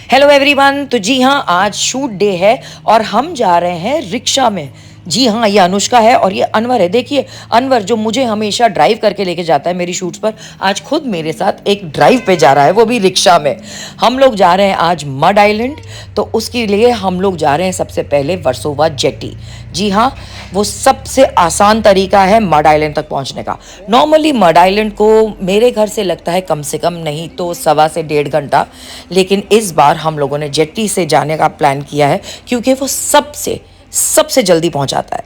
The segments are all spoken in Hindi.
Hello everyone. तो जी हाँ, आज शूट डे है और हम जा रहे हैं रिक्शा में। जी हाँ, ये अनुष्का है और ये अनवर है। देखिए, अनवर जो मुझे हमेशा ड्राइव करके लेके जाता है मेरी शूट्स पर, आज खुद मेरे साथ एक ड्राइव पे जा रहा है, वो भी रिक्शा में। हम लोग जा रहे हैं आज मड आइलैंड। तो उसके लिए हम लोग जा रहे हैं सबसे पहले वर्सोवा जेटी। जी हाँ, वो सबसे आसान तरीका है मड आइलैंड तक पहुंचने का। नॉर्मली मड आइलैंड को मेरे घर से लगता है कम से कम नहीं तो 1.25 से 1.5 घंटा, लेकिन इस बार हम लोगों ने जेट्टी से जाने का प्लान किया है क्योंकि वो सबसे सबसे जल्दी पहुंचाता है।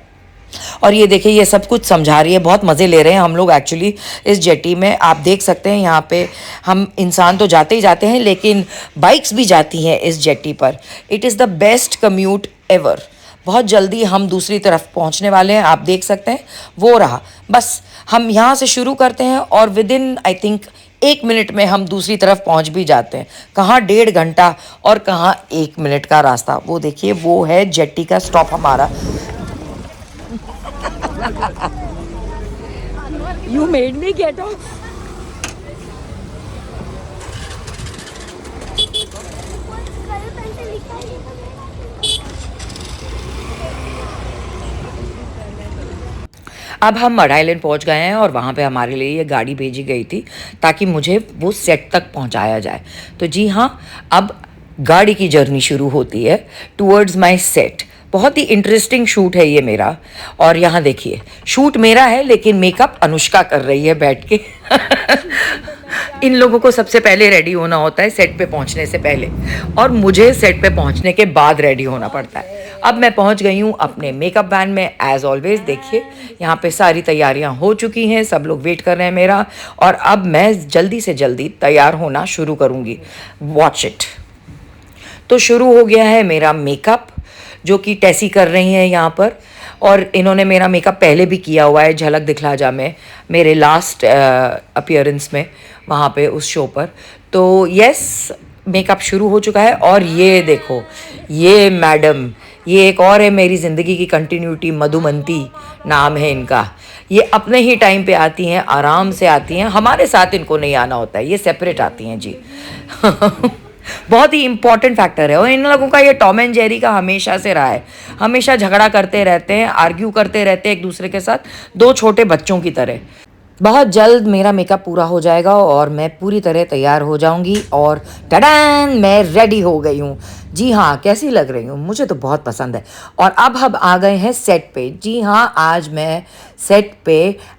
और ये देखिए, ये सब कुछ समझा रही है, बहुत मज़े ले रहे हैं हम लोग एक्चुअली इस जेट्टी में। आप देख सकते हैं यहाँ पे हम इंसान तो जाते ही जाते हैं, लेकिन बाइक्स भी जाती हैं इस जेट्टी पर। It is the best commute ever. बहुत जल्दी हम दूसरी तरफ पहुंचने वाले हैं, आप देख सकते हैं वो रहा। बस हम यहाँ से शुरू करते हैं और with in I think 1 minute में हम दूसरी तरफ पहुंच भी जाते हैं। कहाँ 1.5 घंटा और कहाँ 1 मिनट का रास्ता। वो देखिए, वो है जेट्टी का स्टॉप हमारा। You made me get off. अब हम मड आइलैंड पहुंच गए हैं और वहाँ पे हमारे लिए ये गाड़ी भेजी गई थी ताकि मुझे वो सेट तक पहुंचाया जाए। तो जी हाँ, अब गाड़ी की जर्नी शुरू होती है टूवर्ड्स माय सेट। बहुत ही इंटरेस्टिंग शूट है ये मेरा। और यहाँ देखिए, शूट मेरा है लेकिन मेकअप अनुष्का कर रही है बैठ के। इन लोगों को सबसे पहले रेडी होना होता है सेट पे पहुंचने से पहले, और मुझे सेट पे पहुंचने के बाद रेडी होना पड़ता है। अब मैं पहुंच गई हूँ अपने मेकअप वैन में एज ऑलवेज। देखिए, यहाँ पे सारी तैयारियाँ हो चुकी हैं, सब लोग वेट कर रहे हैं मेरा, और अब मैं जल्दी से जल्दी तैयार होना शुरू करूँगी। Watch it. तो शुरू हो गया है मेरा मेकअप, जो कि टेसी कर रही हैं यहाँ पर। और इन्होंने मेरा मेकअप पहले भी किया हुआ है झलक दिखला जा में, मेरे लास्ट अपीयरेंस में वहाँ पे उस शो पर। तो यस, मेकअप शुरू हो चुका है। और ये देखो, ये मैडम, ये एक और है मेरी ज़िंदगी की कंटिन्यूटी, मधुमंती नाम है इनका। ये अपने ही टाइम पे आती हैं, आराम से आती हैं, हमारे साथ इनको नहीं आना होता है, ये सेपरेट आती हैं जी। बहुत ही इंपॉर्टेंट फैक्टर है। और इन लोगों का ये टॉम एंड जेरी का हमेशा से रहा है, हमेशा झगड़ा करते रहते हैं, आर्ग्यू करते रहते हैं एक दूसरे के साथ, दो छोटे बच्चों की तरह। बहुत जल्द मेरा मेकअप पूरा हो जाएगा और मैं पूरी तरह तैयार हो जाऊंगी और टडैन, मैं रेडी हो गई हूँ। जी हाँ, कैसी लग रही हूँ? मुझे तो बहुत पसंद है। और अब हम आ गए हैं सेट पे। जी हाँ, आज मैं सेट पे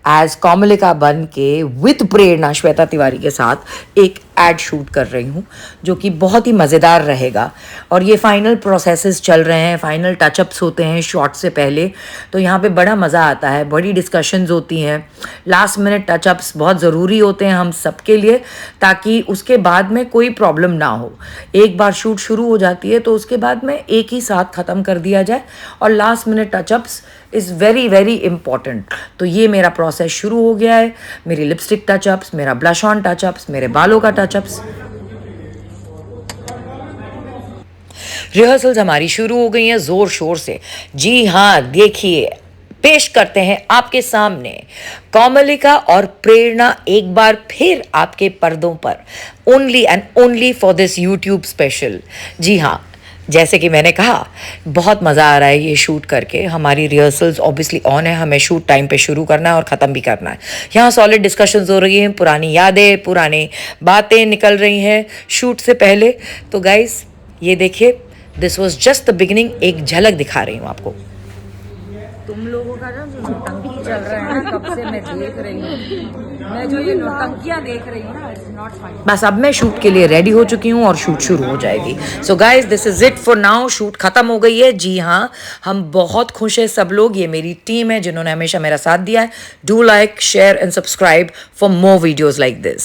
एज कोमलिका बन के विद प्रेरणा श्वेता तिवारी के साथ एक एड शूट कर रही हूँ, जो कि बहुत ही मज़ेदार रहेगा। और ये फाइनल प्रोसेसेस चल रहे हैं, फाइनल टचअप्स होते हैं शॉट से पहले। तो यहाँ पे बड़ा मज़ा आता है, बड़ी डिस्कशंस होती हैं, लास्ट मिनट टचअप्स बहुत ज़रूरी होते हैं हम सबके लिए, ताकि उसके बाद में कोई प्रॉब्लम ना हो। एक बार शूट शुरू हो जाती है तो उसके बाद में एक ही साथ ख़त्म कर दिया जाए, और last minute touch-ups is very very important. तो ये मेरा प्रोसेस शुरू हो गया है। मेरी लिपस्टिक टचअप्स, मेरा ब्लश ऑन टचअप्स, मेरे बालों का टचअप्स। रिहर्सल्स हमारी शुरू हो गई हैं ज़ोर शोर से। जी हाँ, देखिए, पेश करते हैं आपके सामने कोमलिका और प्रेरणा एक बार फिर आपके पर्दों पर, only and only for this YouTube special. जी हाँ, जैसे कि मैंने कहा, बहुत मज़ा आ रहा है ये शूट करके। हमारी रिहर्सल्स ऑब्वियसली ऑन है, हमें शूट टाइम पे शुरू करना है और ख़त्म भी करना है। यहाँ सॉलिड डिस्कशंस हो रही हैं, पुरानी यादें, पुरानी बातें निकल रही हैं शूट से पहले। तो गाइस, ये देखिए, this was just the beginning. एक झलक दिखा रही हूँ आपको। तुम लोगों का ना जो नौटंकी चल रहा है ना, कब से मैं देख रही हूँ, मैं जो ये नौटंकियाँ देख रही हूँ ना, इट्स नॉट फाइन। बस अब मैं शूट के लिए रेडी हो चुकी हूँ और शूट शुरू हो जाएगी। So guys, this is it for now. Shoot खत्म हो गई है। जी हाँ, हम बहुत खुश हैं सब लोग। ये मेरी टीम है जिन्होंने हमेशा मेरा साथ दिया है। Do like, share and subscribe for more videos like this.